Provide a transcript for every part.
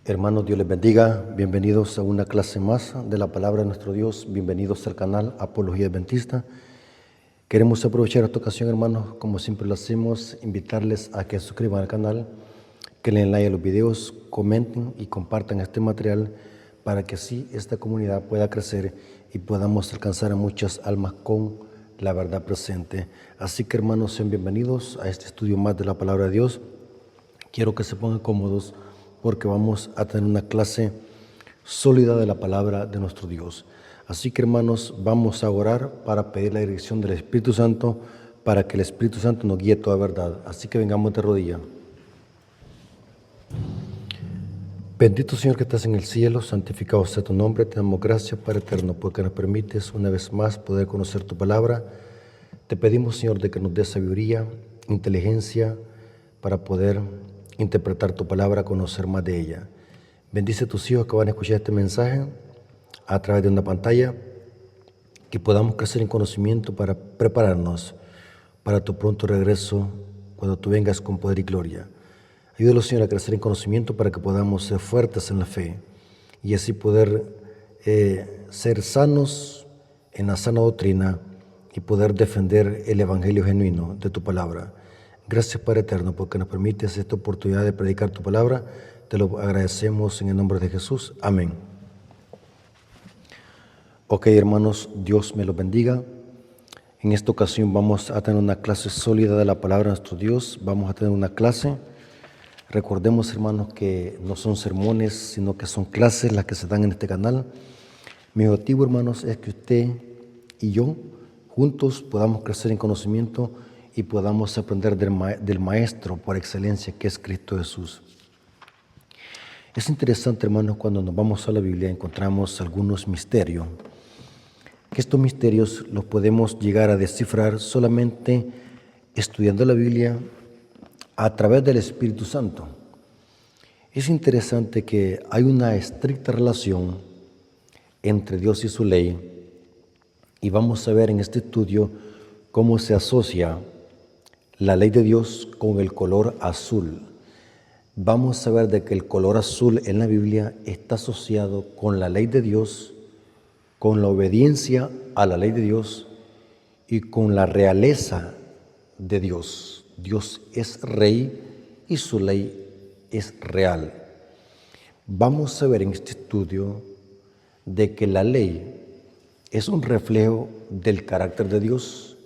Hermanos, Dios les bendiga. Bienvenidos a una clase más de la palabra de nuestro Dios. Bienvenidos al canal Apología Adventista. Queremos aprovechar esta ocasión, hermanos, como siempre lo hacemos, invitarles a que se suscriban al canal, que le den like a los videos, comenten y compartan este material para que así esta comunidad pueda crecer y podamos alcanzar a muchas almas con la verdad presente. Así que, hermanos, sean bienvenidos a este estudio más de la palabra de Dios. Quiero que se pongan cómodos porque vamos a tener una clase sólida de la palabra de nuestro Dios. Así que, hermanos, vamos a orar para pedir la dirección del Espíritu Santo, para que el Espíritu Santo nos guíe toda verdad. Así que vengamos de rodillas. Bendito Señor que estás en el cielo, santificado sea tu nombre. Te damos gracias, Padre eterno, porque nos permites una vez más poder conocer tu palabra. Te pedimos, Señor, de que nos des sabiduría, inteligencia para poder interpretar tu palabra, conocer más de ella. Bendice a tus hijos que van a escuchar este mensaje a través de una pantalla, que podamos crecer en conocimiento para prepararnos para tu pronto regreso cuando tú vengas con poder y gloria. Ayúdalos, Señor, a crecer en conocimiento para que podamos ser fuertes en la fe y así poder ser sanos en la sana doctrina y poder defender el evangelio genuino de tu palabra. Gracias, Padre eterno, porque nos permites esta oportunidad de predicar tu palabra. Te lo agradecemos en el nombre de Jesús. Amén. Ok, hermanos, Dios me los bendiga. En esta ocasión vamos a tener una clase sólida de la palabra de nuestro Dios. Vamos a tener una clase. Recordemos, hermanos, que no son sermones, sino que son clases las que se dan en este canal. Mi objetivo, hermanos, es que usted y yo juntos podamos crecer en conocimiento y podamos aprender del Maestro por excelencia, que es Cristo Jesús. Es interesante, hermanos, cuando nos vamos a la Biblia encontramos algunos misterios, que estos misterios los podemos llegar a descifrar solamente estudiando la Biblia a través del Espíritu Santo. Es interesante que hay una estricta relación entre Dios y su ley, y vamos a ver en este estudio cómo se asocia la ley de Dios con el color azul. Vamos a ver de que el color azul en la Biblia está asociado con la ley de Dios, con la obediencia a la ley de Dios y con la realeza de Dios. Dios es rey y su ley es real. Vamos a ver en este estudio de que la ley es un reflejo del carácter de Dios.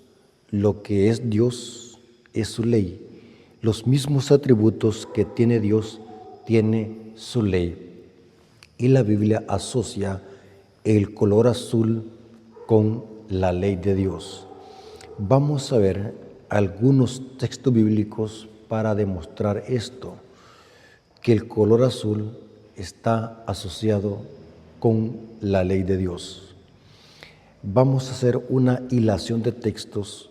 Lo que es Dios es su ley. Los mismos atributos que tiene Dios tiene su ley. Y la Biblia asocia el color azul con la ley de Dios. Vamos a ver algunos textos bíblicos para demostrar esto, que el color azul está asociado con la ley de Dios. Vamos a hacer una hilación de textos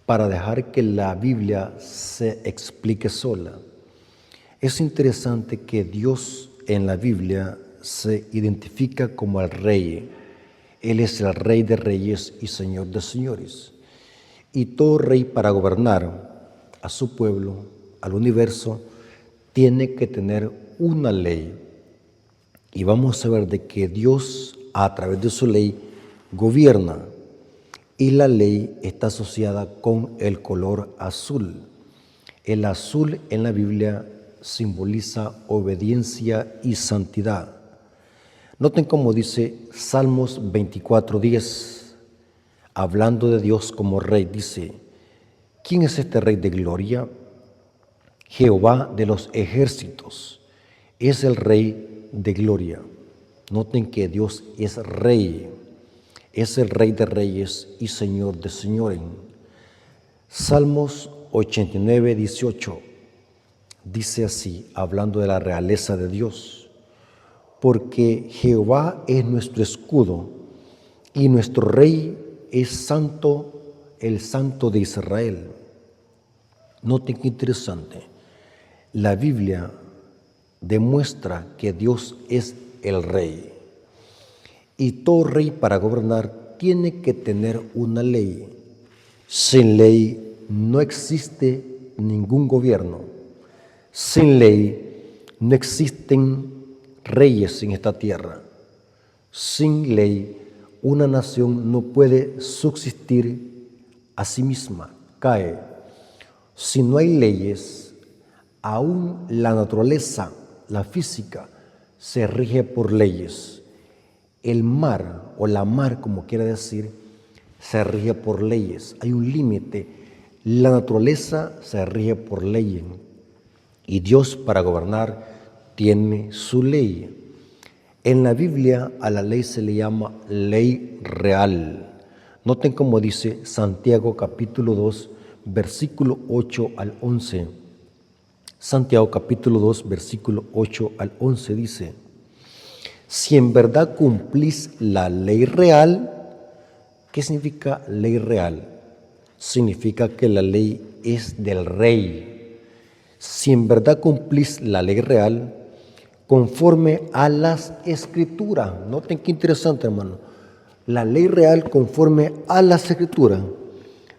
para dejar que la Biblia se explique sola. Es interesante que Dios en la Biblia se identifica como el Rey. Él es el Rey de reyes y Señor de señores. Y todo rey, para gobernar a su pueblo, al universo, tiene que tener una ley. Y vamos a ver de que Dios, a través de su ley, gobierna. Y la ley está asociada con el color azul. El azul en la Biblia simboliza obediencia y santidad. Noten cómo dice Salmos 24:10, hablando de Dios como Rey, dice: ¿quién es este Rey de gloria? Jehová de los ejércitos es el Rey de gloria. Noten que Dios es Rey. Es el Rey de reyes y Señor de señores. Salmos 89:18 dice así, hablando de la realeza de Dios: porque Jehová es nuestro escudo y nuestro Rey es santo, el Santo de Israel. Noten qué interesante. La Biblia demuestra que Dios es el Rey. Y todo rey, para gobernar, tiene que tener una ley. Sin ley no existe ningún gobierno. Sin ley no existen reyes en esta tierra. Sin ley, una nación no puede subsistir a sí misma, cae. Si no hay leyes, aún la naturaleza, la física, se rige por leyes. El mar, o la mar como quiera decir, se rige por leyes. Hay un límite. La naturaleza se rige por leyes. Y Dios, para gobernar, tiene su ley. En la Biblia a la ley se le llama ley real. Noten cómo dice Santiago capítulo 2, versículo 8 al 11. Santiago capítulo 2, versículo 8 al 11 dice: si en verdad cumplís la ley real. ¿Qué significa ley real? Significa que la ley es del rey. Si en verdad cumplís la ley real, conforme a las escrituras. Noten qué interesante, hermano. La ley real conforme a las escrituras.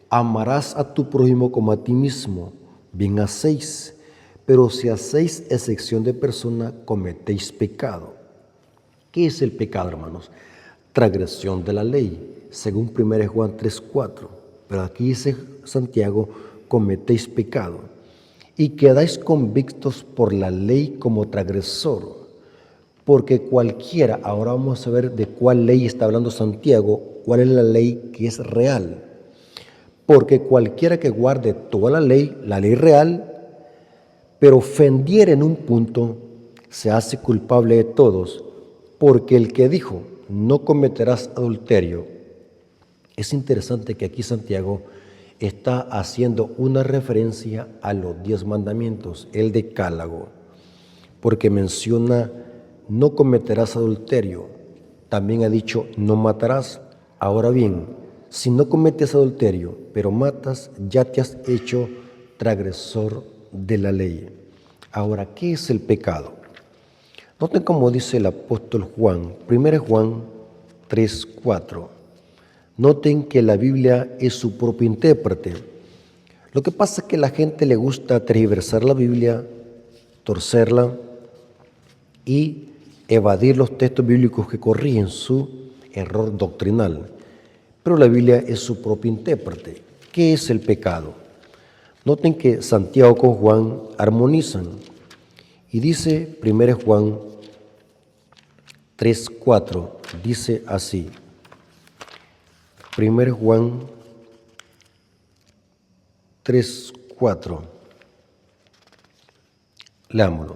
Amarás a tu prójimo como a ti mismo. Bien hacéis. Pero si hacéis excepción de persona, cometéis pecado. ¿Qué es el pecado, hermanos? Transgresión de la ley, según 1 Juan 3:4. Pero aquí dice Santiago, cometéis pecado y quedáis convictos por la ley como transgresor. Porque cualquiera, ahora vamos a ver de cuál ley está hablando Santiago, cuál es la ley que es real. Porque cualquiera que guarde toda la ley real, pero ofendiere en un punto, se hace culpable de todos. Porque el que dijo, no cometerás adulterio. Es interesante que aquí Santiago está haciendo una referencia a los 10 mandamientos, el decálogo, porque menciona, no cometerás adulterio. También ha dicho, no matarás. Ahora bien, si no cometes adulterio, pero matas, ya te has hecho transgresor de la ley. Ahora, ¿qué es el pecado? Noten cómo dice el apóstol Juan, 1 Juan 3:4. Noten que la Biblia es su propio intérprete. Lo que pasa es que a la gente le gusta tergiversar la Biblia, torcerla y evadir los textos bíblicos que corrigen su error doctrinal. Pero la Biblia es su propio intérprete. ¿Qué es el pecado? Noten que Santiago con Juan armonizan. Y dice 1 Juan 3:4, dice así. 1 Juan 3:4. Leámoslo.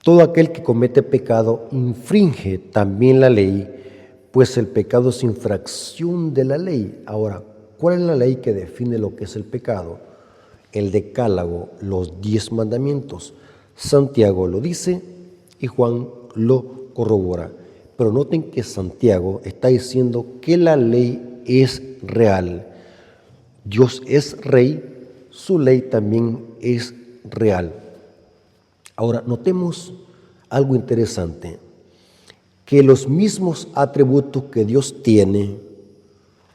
Todo aquel que comete pecado infringe también la ley, pues el pecado es infracción de la ley. Ahora, ¿cuál es la ley que define lo que es el pecado? El decálogo, los 10 mandamientos. Santiago lo dice y Juan lo corrobora. Pero noten que Santiago está diciendo que la ley es real. Dios es rey, su ley también es real. Ahora, notemos algo interesante, que los mismos atributos que Dios tiene,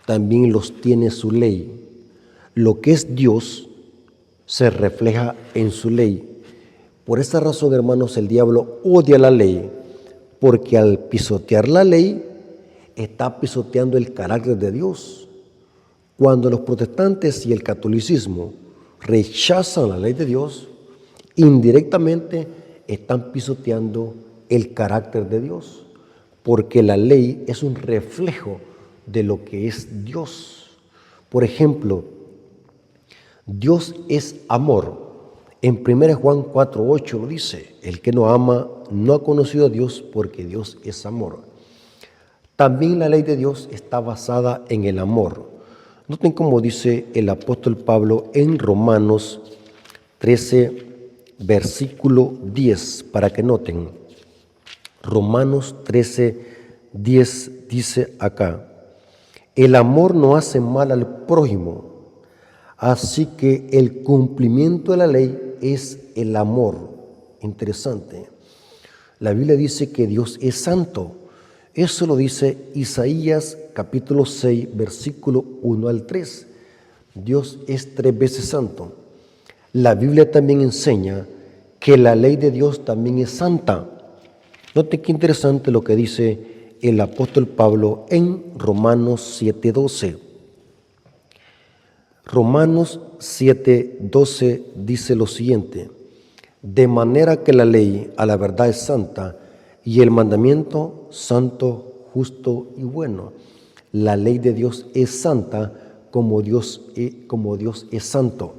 también los tiene su ley. Lo que es Dios se refleja en su ley. Por esa razón, hermanos, el diablo odia la ley, porque al pisotear la ley, está pisoteando el carácter de Dios. Cuando los protestantes y el catolicismo rechazan la ley de Dios, indirectamente están pisoteando el carácter de Dios, porque la ley es un reflejo de lo que es Dios. Por ejemplo, Dios es amor. En 1 Juan 4:8 lo dice, el que no ama no ha conocido a Dios porque Dios es amor. También la ley de Dios está basada en el amor. Noten cómo dice el apóstol Pablo en Romanos 13, versículo 10, para que noten. Romanos 13:10 dice acá, el amor no hace mal al prójimo, así que el cumplimiento de la ley es el amor. Interesante. La Biblia dice que Dios es santo. Eso lo dice Isaías capítulo 6, versículo 1 al 3. Dios es 3 veces santo. La Biblia también enseña que la ley de Dios también es santa. Note qué interesante lo que dice el apóstol Pablo en Romanos 7:12. Romanos 7:12 dice lo siguiente: de manera que la ley a la verdad es santa y el mandamiento santo, justo y bueno. La ley de Dios es santa como Dios es santo.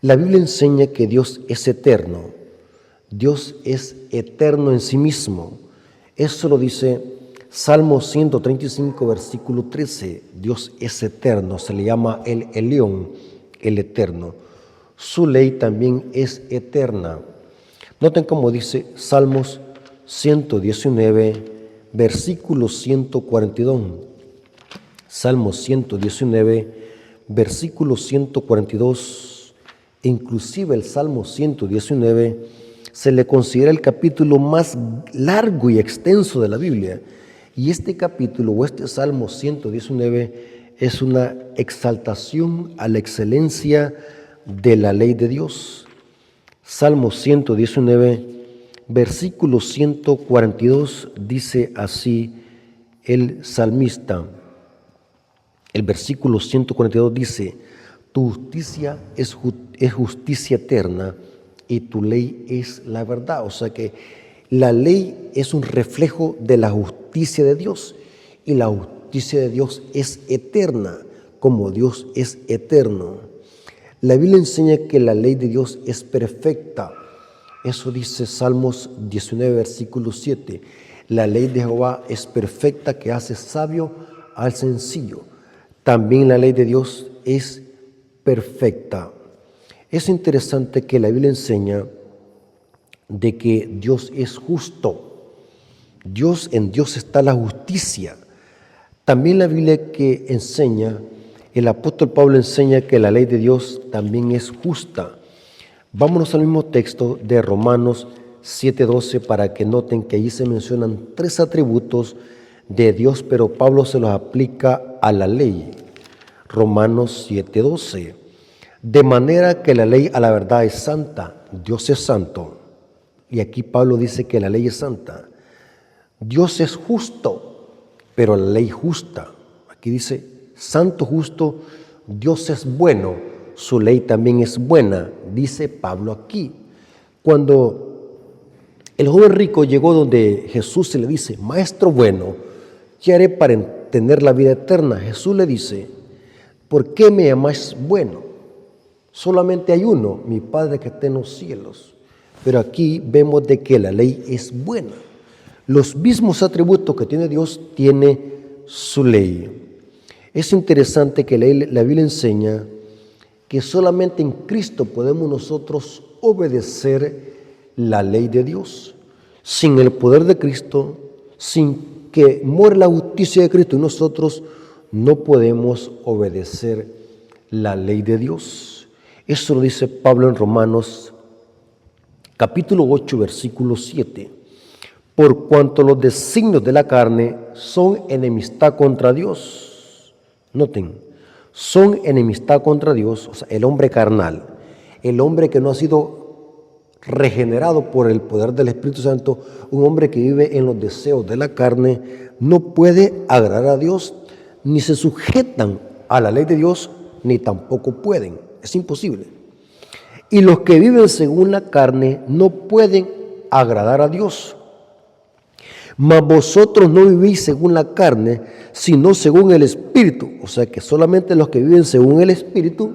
La Biblia enseña que Dios es eterno. Dios es eterno en sí mismo. Eso lo dice Salmo 135, versículo 13. Dios es eterno, se le llama el Elión, el eterno. Su ley también es eterna. Noten cómo dice Salmos 119, versículo 142. Salmos 119, versículo 142. Inclusive el Salmo 119 se le considera el capítulo más largo y extenso de la Biblia. Y este capítulo o este Salmo 119 es una exaltación a la excelencia de la ley de Dios. Salmo 119, versículo 142 dice así el salmista. El versículo 142 dice: tu justicia es justicia eterna y tu ley es la verdad. O sea que la ley es un reflejo de la justicia de Dios y la justicia de Dios es eterna, como Dios es eterno. La Biblia enseña que la ley de Dios es perfecta. Eso dice Salmos 19, versículo 7. La ley de Jehová es perfecta, que hace sabio al sencillo. También la ley de Dios es perfecta. Es interesante que la Biblia enseña de que Dios es justo. En Dios está la justicia. También la Biblia que enseña, el apóstol Pablo enseña que la ley de Dios también es justa. Vámonos al mismo texto de Romanos 7:12 para que noten que allí se mencionan 3 atributos de Dios, pero Pablo se los aplica a la ley. Romanos 7:12. De manera que la ley a la verdad es santa. Dios es santo. Y aquí Pablo dice que la ley es santa. Dios es justo, pero la ley justa. Aquí dice santo, justo. Dios es bueno, su ley también es buena, dice Pablo aquí. Cuando el joven rico llegó donde Jesús se le dice: maestro bueno, ¿qué haré para tener la vida eterna? Jesús le dice: ¿por qué me llamáis bueno? Solamente hay uno, mi Padre que está en los cielos. Pero aquí vemos de que la ley es buena. Los mismos atributos que tiene Dios tiene su ley. Es interesante que la Biblia enseña que solamente en Cristo podemos nosotros obedecer la ley de Dios. Sin el poder de Cristo, sin que muera la justicia de Cristo en nosotros, no podemos obedecer la ley de Dios. Eso lo dice Pablo en Romanos capítulo 8, versículo 7. Por cuanto los designios de la carne son enemistad contra Dios. Noten, son enemistad contra Dios, o sea, el hombre carnal, el hombre que no ha sido regenerado por el poder del Espíritu Santo, un hombre que vive en los deseos de la carne, no puede agradar a Dios, ni se sujetan a la ley de Dios, ni tampoco pueden. Es imposible. Y los que viven según la carne no pueden agradar a Dios. Mas vosotros no vivís según la carne, sino según el Espíritu. O sea que solamente los que viven según el Espíritu,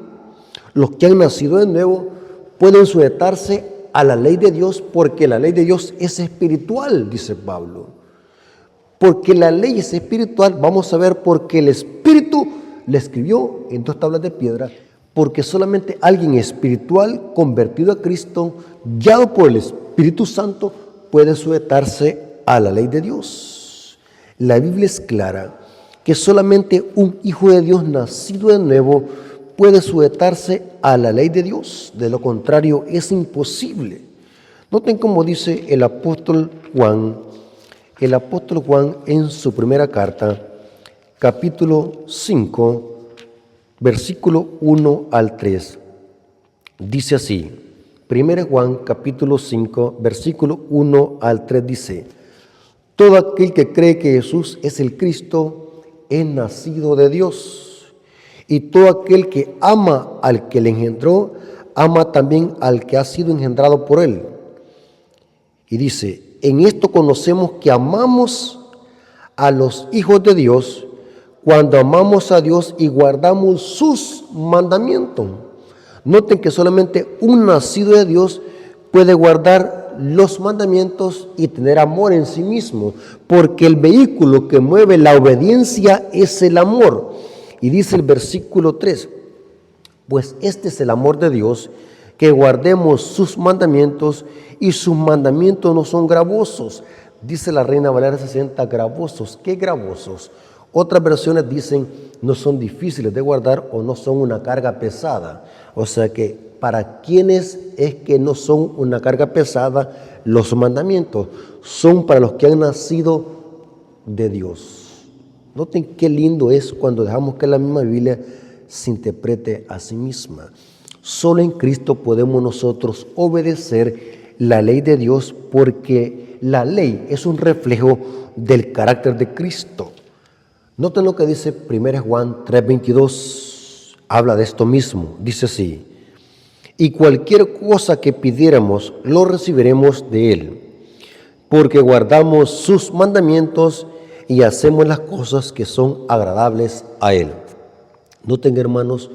los que han nacido de nuevo, pueden sujetarse a la ley de Dios, porque la ley de Dios es espiritual, dice Pablo. Porque la ley es espiritual, vamos a ver, porque el Espíritu le escribió en 2 tablas de piedra. Porque solamente alguien espiritual, convertido a Cristo, guiado por el Espíritu Santo, puede sujetarse a la ley de Dios. La Biblia es clara que solamente un hijo de Dios nacido de nuevo puede sujetarse a la ley de Dios. De lo contrario, es imposible. Noten cómo dice el apóstol Juan en su primera carta, capítulo 5, versículo 1 al 3, dice así. 1 Juan capítulo 5, versículo 1 al 3 dice: Todo aquel que cree que Jesús es el Cristo es nacido de Dios. Y todo aquel que ama al que le engendró, ama también al que ha sido engendrado por él. Y dice, en esto conocemos que amamos a los hijos de Dios cuando amamos a Dios y guardamos sus mandamientos. Noten que solamente un nacido de Dios puede guardar los mandamientos y tener amor en sí mismo, porque el vehículo que mueve la obediencia es el amor. Y dice el versículo 3, pues este es el amor de Dios, que guardemos sus mandamientos, y sus mandamientos no son gravosos. Dice la Reina Valera 60, gravosos. ¿Qué gravosos? Otras versiones dicen no son difíciles de guardar o no son una carga pesada. O sea que para quienes es que no son una carga pesada los mandamientos, son para los que han nacido de Dios. Noten qué lindo es cuando dejamos que la misma Biblia se interprete a sí misma. Solo en Cristo podemos nosotros obedecer la ley de Dios, porque la ley es un reflejo del carácter de Cristo. Noten lo que dice 1 Juan 3:22, habla de esto mismo, dice así, y cualquier cosa que pidiéramos lo recibiremos de Él, porque guardamos sus mandamientos y hacemos las cosas que son agradables a Él. Noten, hermanos,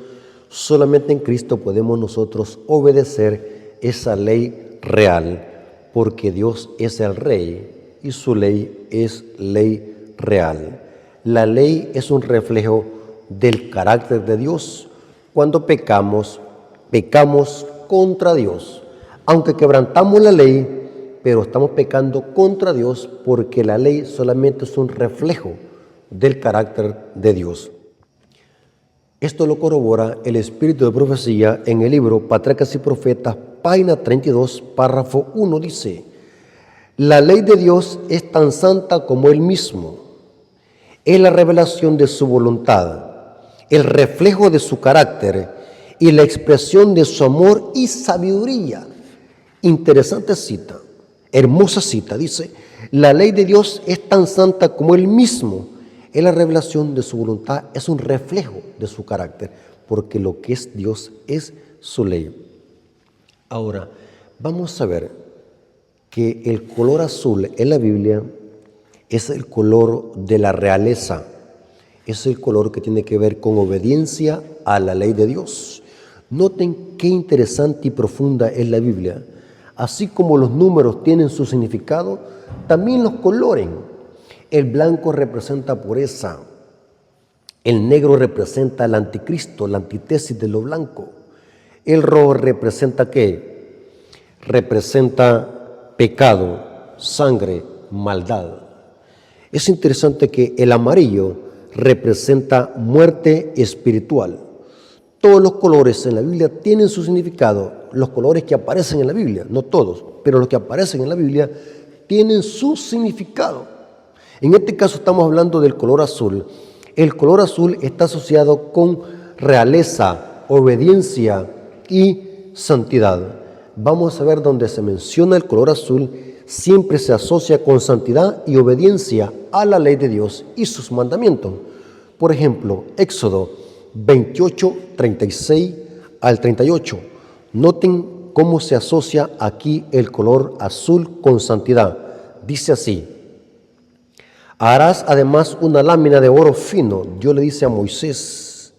solamente en Cristo podemos nosotros obedecer esa ley real, porque Dios es el Rey y su ley es ley real. La ley es un reflejo del carácter de Dios. Cuando pecamos, pecamos contra Dios. Aunque quebrantamos la ley, pero estamos pecando contra Dios, porque la ley solamente es un reflejo del carácter de Dios. Esto lo corrobora el espíritu de profecía en el libro Patriarcas y Profetas, página 32, párrafo 1, dice: la ley de Dios es tan santa como Él mismo. Es la revelación de su voluntad, el reflejo de su carácter y la expresión de su amor y sabiduría. Interesante cita, hermosa cita, dice: la ley de Dios es tan santa como Él mismo. Es la revelación de su voluntad, es un reflejo de su carácter, porque lo que es Dios es su ley. Ahora, vamos a ver que el color azul en la Biblia es el color de la realeza, es el color que tiene que ver con obediencia a la ley de Dios. Noten qué interesante y profunda es la Biblia. Así como los números tienen su significado, también los colores. El blanco representa pureza, el negro representa el anticristo, la antítesis de lo blanco. El rojo representa ¿qué? Representa pecado, sangre, maldad. Es interesante que el amarillo representa muerte espiritual. Todos los colores en la Biblia tienen su significado. Los colores que aparecen en la Biblia, no todos, pero los que aparecen en la Biblia tienen su significado. En este caso estamos hablando del color azul. El color azul está asociado con realeza, obediencia y santidad. Vamos a ver donde se menciona el color azul, siempre se asocia con santidad y obediencia a la ley de Dios y sus mandamientos. Por ejemplo, Éxodo 28, 36 al 38. Noten cómo se asocia aquí el color azul con santidad. Dice así: harás además una lámina de oro fino. Dios le dice a Moisés,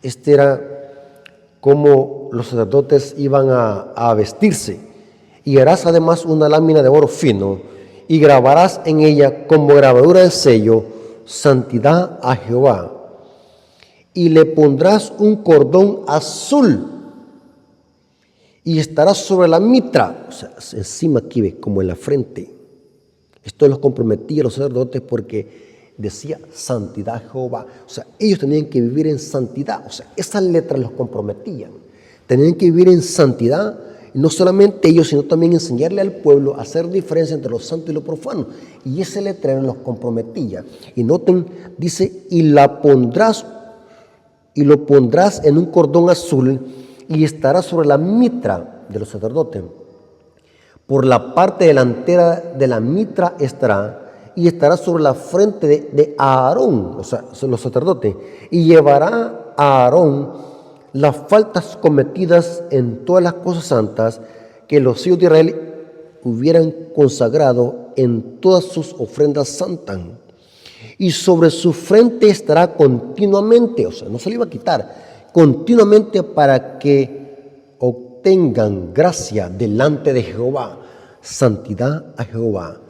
este era como los sacerdotes iban a vestirse. Y harás además una lámina de oro fino y grabarás en ella como grabadura de sello santidad a Jehová. Y le pondrás un cordón azul y estará sobre la mitra, o sea, encima aquí ve, como en la frente. Esto los comprometía a los sacerdotes porque decía santidad a Jehová. O sea, ellos tenían que vivir en santidad. O sea, esas letras los comprometían. Tenían que vivir en santidad. No solamente ellos, sino también enseñarle al pueblo a hacer diferencia entre lo santo y lo profano. Y ese letrero los comprometía. Y noten, dice, y lo pondrás en un cordón azul y estará sobre la mitra de los sacerdotes. Por la parte delantera de la mitra estará, y estará sobre la frente de Aarón, o sea, los sacerdotes, y llevará a Aarón las faltas cometidas en todas las cosas santas que los hijos de Israel hubieran consagrado en todas sus ofrendas santas. Y sobre su frente estará continuamente, o sea, no se le iba a quitar, continuamente para que obtengan gracia delante de Jehová, santidad a Jehová.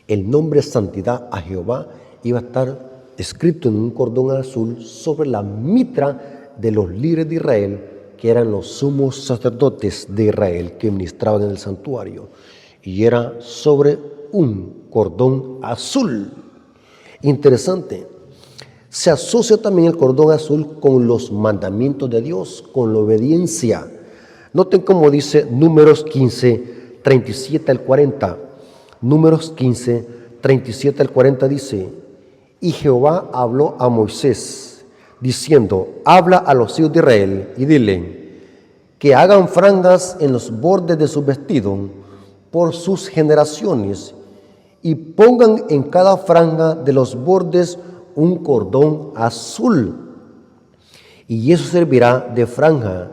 El nombre santidad a Jehová iba a estar escrito en un cordón azul sobre la mitra de los líderes de Israel, que eran los sumos sacerdotes de Israel que ministraban en el santuario. Y era sobre un cordón azul. Interesante. Se asocia también el cordón azul con los mandamientos de Dios, con la obediencia. Noten cómo dice Números 15, 37 al 40. Números 15, 37 al 40 dice: y Jehová habló a Moisés, diciendo: habla a los hijos de Israel y dile que hagan franjas en los bordes de su vestido por sus generaciones, y pongan en cada franja de los bordes un cordón azul, y eso servirá de franja,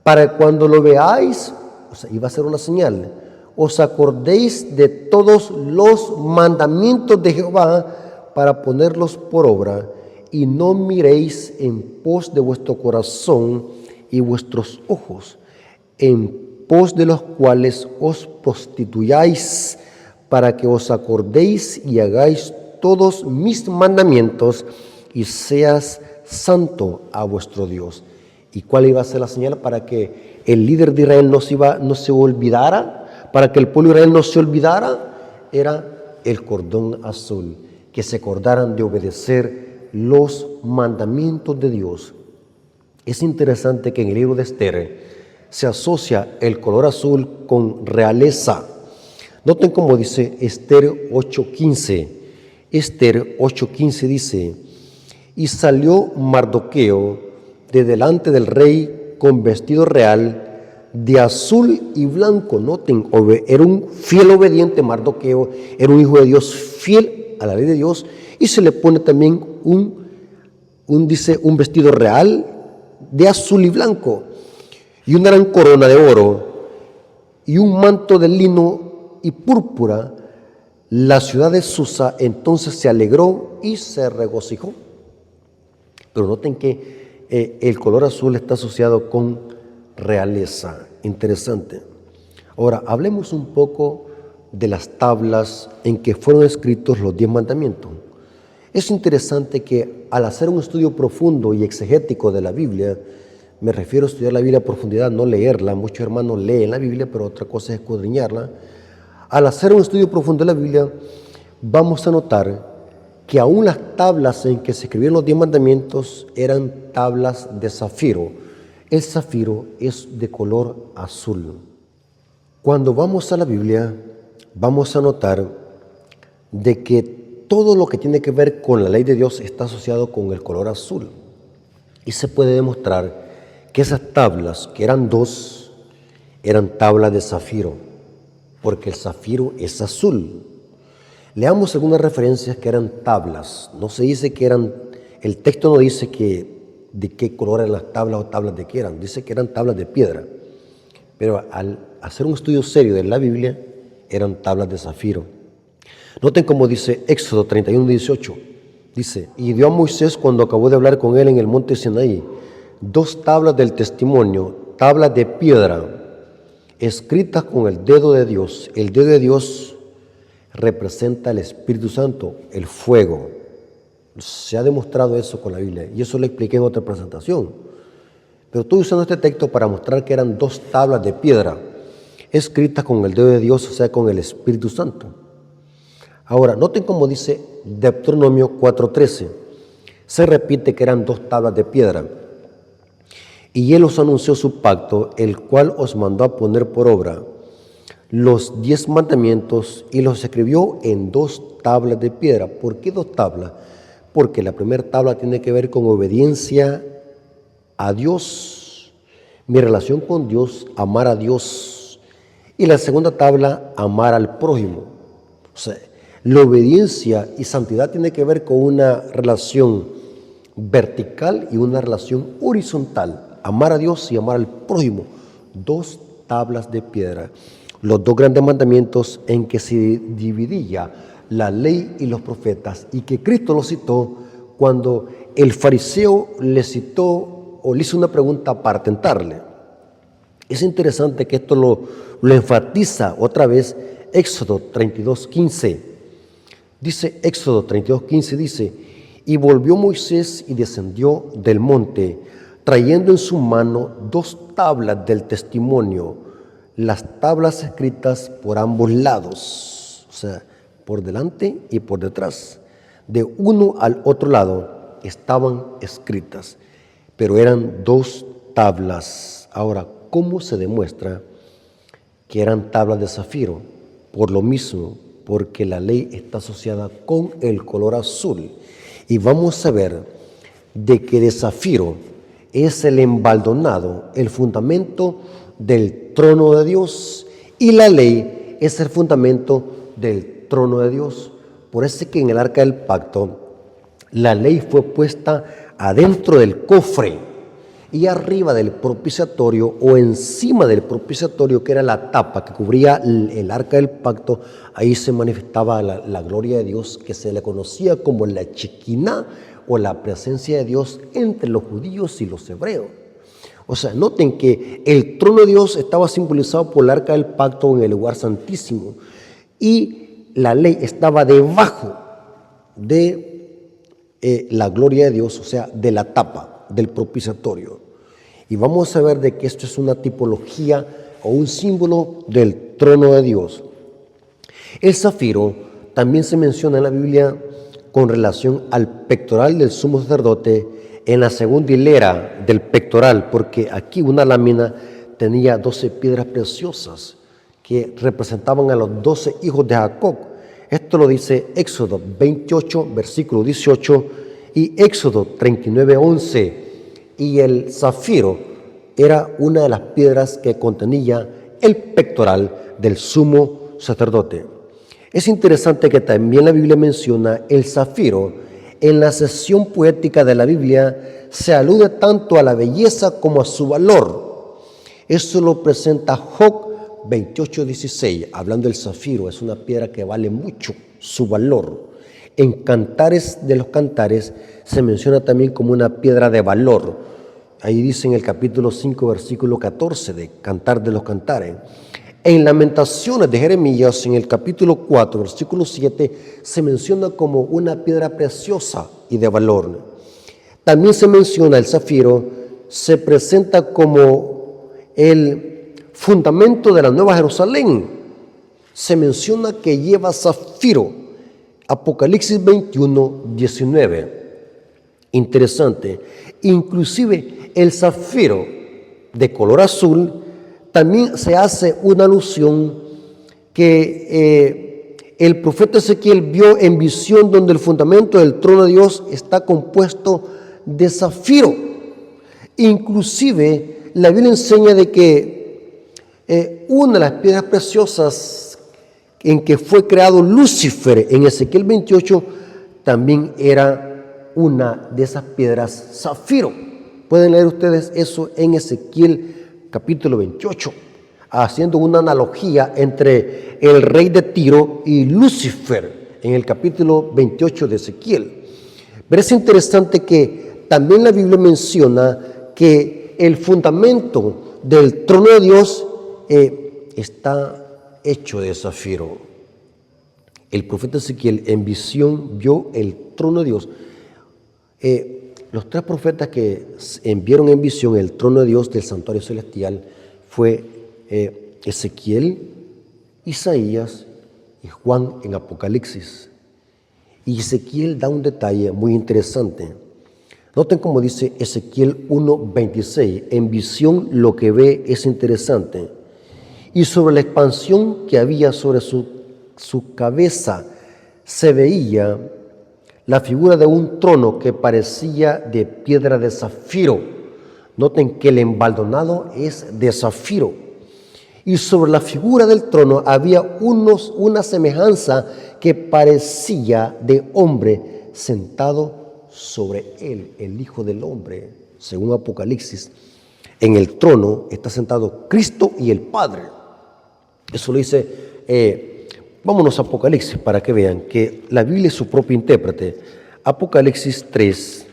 para cuando lo veáis, o sea, iba a ser una señal, os acordéis de todos los mandamientos de Jehová para ponerlos por obra, y no miréis en pos de vuestro corazón y vuestros ojos, en pos de los cuales os prostituyáis, para que os acordéis y hagáis todos mis mandamientos y seas santo a vuestro Dios. ¿Y cuál iba a ser la señal para que el líder de Israel no se olvidara? Para que el pueblo de Israel no se olvidara, era el cordón azul, que se acordaran de obedecer los mandamientos de Dios. Es interesante que en el libro de Esther se asocia el color azul con realeza. Noten cómo dice Esther 8:15. Esther 8:15 dice: y salió Mardoqueo de delante del rey con vestido real de azul y blanco. Noten, era un fiel obediente Mardoqueo, era un hijo de Dios fiel a la ley de Dios, y se le pone también un vestido real de azul y blanco, y una gran corona de oro, y un manto de lino y púrpura. La ciudad de Susa entonces se alegró y se regocijó. Pero noten que el color azul está asociado con realeza. Interesante. Ahora, hablemos un poco de las tablas en que fueron escritos los 10 mandamientos. Es interesante que al hacer un estudio profundo y exegético de la Biblia, me refiero a estudiar la Biblia a profundidad, no leerla. Muchos hermanos leen la Biblia, pero otra cosa es escudriñarla. Al hacer un estudio profundo de la Biblia, vamos a notar que aún las tablas en que se escribieron los 10 mandamientos eran tablas de zafiro. El zafiro es de color azul. Cuando vamos a la Biblia, vamos a notar de que todo lo que tiene que ver con la ley de Dios está asociado con el color azul. Y se puede demostrar que esas tablas, que eran 2, eran tablas de zafiro, porque el zafiro es azul. Leamos algunas referencias que eran tablas. No se dice que eran, el texto no dice de qué color eran las tablas o tablas de qué eran, dice que eran tablas de piedra. Pero al hacer un estudio serio de la Biblia, eran tablas de zafiro. Noten cómo dice Éxodo 31:18. Dice: y dio a Moisés, cuando acabó de hablar con él en el monte Sinaí, 2 tablas del testimonio, tablas de piedra, escritas con el dedo de Dios. El dedo de Dios representa el Espíritu Santo, el fuego. Se ha demostrado eso con la Biblia, y eso lo expliqué en otra presentación. Pero estoy usando este texto para mostrar que eran 2 tablas de piedra, escritas con el dedo de Dios, o sea, con el Espíritu Santo. Ahora, noten cómo dice Deuteronomio 4:13. Se repite que eran 2 tablas de piedra. Y él os anunció su pacto, el cual os mandó a poner por obra los 10 mandamientos, y los escribió en 2 tablas de piedra. ¿Por qué 2 tablas? Porque la primera tabla tiene que ver con obediencia a Dios, mi relación con Dios, amar a Dios. Y la segunda tabla, amar al prójimo. O sea, La obediencia y santidad tiene que ver con una relación vertical y una relación horizontal. Amar a Dios y amar al prójimo. Dos tablas de piedra. Los dos grandes mandamientos en que se dividía la ley y los profetas, y que Cristo los citó cuando el fariseo le citó o le hizo una pregunta para tentarle. Es interesante que esto lo enfatiza otra vez Éxodo 32:15. Dice Éxodo 32:15, dice: y volvió Moisés y descendió del monte, trayendo en su mano dos tablas del testimonio, las tablas escritas por ambos lados, o sea, por delante y por detrás. De uno al otro lado estaban escritas, pero eran dos tablas. Ahora, ¿cómo se demuestra que eran tablas de zafiro? Por lo mismo, porque la ley está asociada con el color azul. Y vamos a ver de que de zafiro es el embaldonado, el fundamento del trono de Dios, y la ley es el fundamento del trono de Dios. Por eso es que en el arca del pacto la ley fue puesta adentro del cofre y arriba del propiciatorio o encima del propiciatorio, que era la tapa que cubría el arca del pacto. Ahí se manifestaba la gloria de Dios, que se le conocía como la Shekinah, o la presencia de Dios entre los judíos y los hebreos. O sea, noten que el trono de Dios estaba simbolizado por el arca del pacto en el lugar santísimo, y la ley estaba debajo de la gloria de Dios, o sea, de la tapa del propiciatorio. Y vamos a ver de que esto es una tipología o un símbolo del trono de Dios. El zafiro también se menciona en la Biblia con relación al pectoral del sumo sacerdote, en la segunda hilera del pectoral, porque aquí una lámina tenía 12 piedras preciosas que representaban a los 12 hijos de Jacob. Esto lo dice Éxodo 28, versículo 18, y Éxodo 39, 11. Y el zafiro era una de las piedras que contenía el pectoral del sumo sacerdote. Es interesante que también la Biblia menciona el zafiro. En la sección poética de la Biblia se alude tanto a la belleza como a su valor. Eso lo presenta Job 28:16, hablando del zafiro. Es una piedra que vale mucho, su valor. En Cantares de los Cantares se menciona también como una piedra de valor. Ahí dice en el capítulo 5, versículo 14 de Cantar de los Cantares. En Lamentaciones de Jeremías, en el capítulo 4, versículo 7, se menciona como una piedra preciosa y de valor. También se menciona el zafiro, se presenta como el fundamento de la Nueva Jerusalén. Se menciona que lleva zafiro. Apocalipsis 21, 19. Interesante. Inclusive el zafiro de color azul, también se hace una alusión que el profeta Ezequiel vio en visión, donde el fundamento del trono de Dios está compuesto de zafiro. Inclusive la Biblia enseña de que una de las piedras preciosas en que fue creado Lucifer en Ezequiel 28 también era una de esas piedras zafiro. Pueden leer ustedes eso en Ezequiel capítulo 28, haciendo una analogía entre el rey de Tiro y Lucifer en el capítulo 28 de Ezequiel. Pero es interesante que también la Biblia menciona que el fundamento del trono de Dios está hecho de zafiro. El profeta Ezequiel en visión vio el trono de Dios. Los tres profetas que vieron en visión el trono de Dios del santuario celestial fue Ezequiel, Isaías y Juan en Apocalipsis. Y Ezequiel da un detalle muy interesante. Noten cómo dice Ezequiel 1:26. En visión lo que ve es interesante. Y sobre la expansión que había sobre su cabeza se veía la figura de un trono que parecía de piedra de zafiro. Noten que el embaldonado es de zafiro. Y sobre la figura del trono había una semejanza que parecía de hombre sentado sobre él, el Hijo del Hombre. Según Apocalipsis, en el trono está sentado Cristo y el Padre. Eso lo dice, vámonos a Apocalipsis para que vean que la Biblia es su propio intérprete. Apocalipsis 3,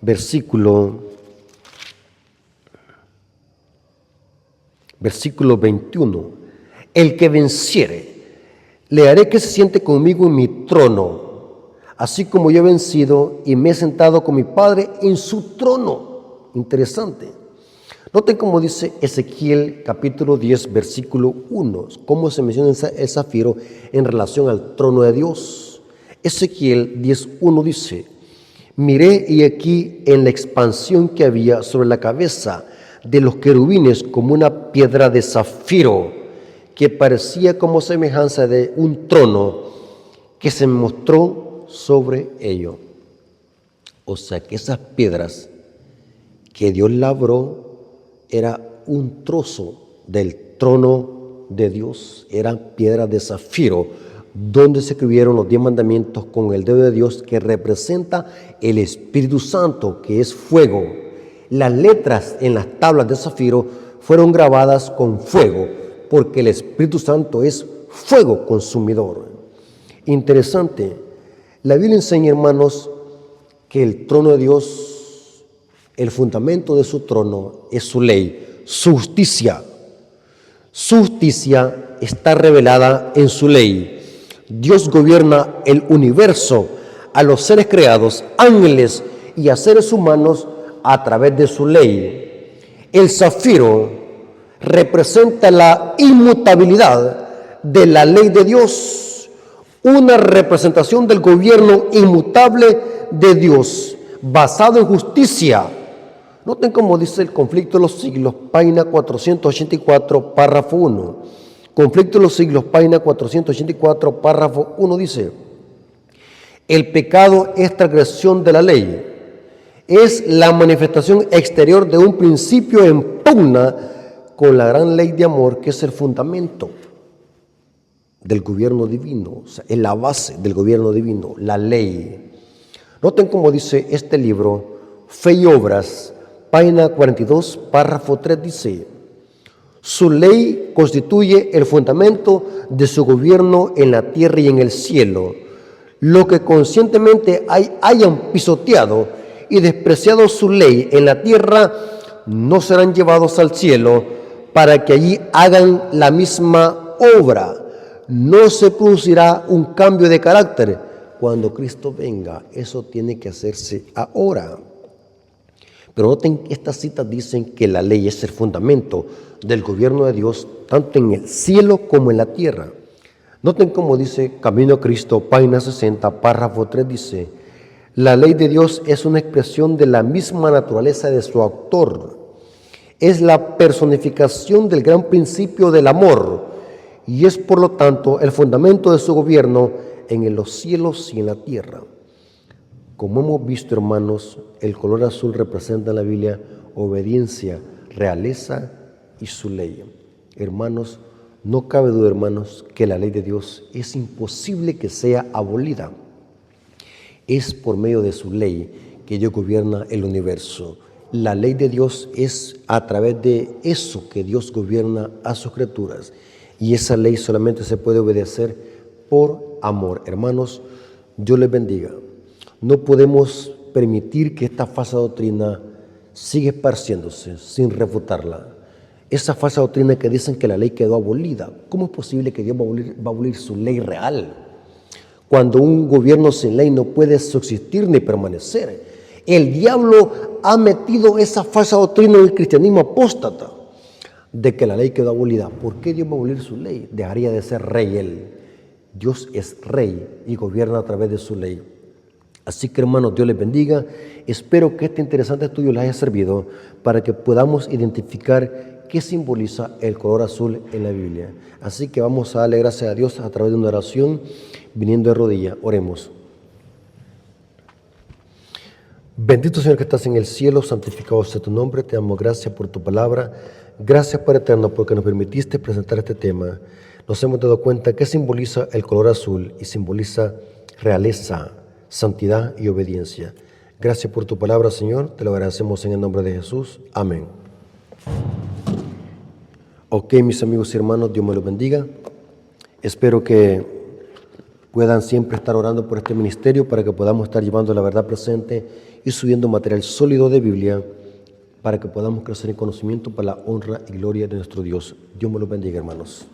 versículo 21. El que venciere, le haré que se siente conmigo en mi trono, así como yo he vencido y me he sentado con mi Padre en su trono. Interesante. Noten cómo dice Ezequiel capítulo 10, versículo 1, cómo se menciona el zafiro en relación al trono de Dios. Ezequiel 10:1 dice: miré y aquí en la expansión que había sobre la cabeza de los querubines como una piedra de zafiro, que parecía como semejanza de un trono que se mostró sobre ello. O sea que esas piedras que Dios labró era un trozo del trono de Dios, eran piedras de zafiro, donde se escribieron los 10 mandamientos con el dedo de Dios, que representa el Espíritu Santo, que es fuego. Las letras en las tablas de zafiro fueron grabadas con fuego, porque el Espíritu Santo es fuego consumidor. Interesante. La Biblia enseña, hermanos, que el trono de Dios, el fundamento de su trono es su ley, su justicia. Su justicia está revelada en su ley. Dios gobierna el universo, a los seres creados, ángeles y a seres humanos a través de su ley. El zafiro representa la inmutabilidad de la ley de Dios, una representación del gobierno inmutable de Dios, basado en justicia. Noten cómo dice el Conflicto de los Siglos, página 484, párrafo 1. Conflicto de los Siglos, página 484, párrafo 1 dice: el pecado es transgresión de la ley, es la manifestación exterior de un principio en pugna con la gran ley de amor, que es el fundamento del gobierno divino, o sea, es la base del gobierno divino, la ley. Noten cómo dice este libro, Fe y Obras, página 42, párrafo 3, dice: su ley constituye el fundamento de su gobierno en la tierra y en el cielo. Lo que conscientemente hayan pisoteado y despreciado su ley en la tierra no serán llevados al cielo para que allí hagan la misma obra. No se producirá un cambio de carácter cuando Cristo venga. Eso tiene que hacerse ahora. Pero noten que estas citas dicen que la ley es el fundamento del gobierno de Dios, tanto en el cielo como en la tierra. Noten cómo dice Camino a Cristo, página 60, párrafo 3, dice: la ley de Dios es una expresión de la misma naturaleza de su autor. Es la personificación del gran principio del amor y es por lo tanto el fundamento de su gobierno en los cielos y en la tierra. Como hemos visto, hermanos, el color azul representa en la Biblia obediencia, realeza y su ley. Hermanos, no cabe duda, hermanos, que la ley de Dios es imposible que sea abolida. Es por medio de su ley que Dios gobierna el universo. La ley de Dios es a través de eso que Dios gobierna a sus criaturas. Y esa ley solamente se puede obedecer por amor. Hermanos, Dios les bendiga. No podemos permitir que esta falsa doctrina siga esparciéndose sin refutarla. Esa falsa doctrina que dicen que la ley quedó abolida. ¿Cómo es posible que Dios va a abolir su ley real? Cuando un gobierno sin ley no puede subsistir ni permanecer. El diablo ha metido esa falsa doctrina en el cristianismo apóstata de que la ley quedó abolida. ¿Por qué Dios va a abolir su ley? Dejaría de ser rey él. Dios es rey y gobierna a través de su ley. Así que, hermanos, Dios les bendiga. Espero que este interesante estudio les haya servido para que podamos identificar qué simboliza el color azul en la Biblia. Así que vamos a darle gracias a Dios a través de una oración, viniendo de rodillas. Oremos. Bendito Señor que estás en el cielo, santificado sea tu nombre. Te damos gracias por tu palabra. Gracias, Padre eterno, porque nos permitiste presentar este tema. nos hemos dado cuenta que simboliza el color azul y simboliza realeza, santidad y obediencia. Gracias por tu palabra, Señor. Te lo agradecemos en el nombre de Jesús. Amén. Ok, mis amigos y hermanos, Dios me los bendiga. Espero que puedan siempre estar orando por este ministerio para que podamos estar llevando la verdad presente y subiendo material sólido de Biblia para que podamos crecer en conocimiento para la honra y gloria de nuestro Dios. Dios me los bendiga, hermanos.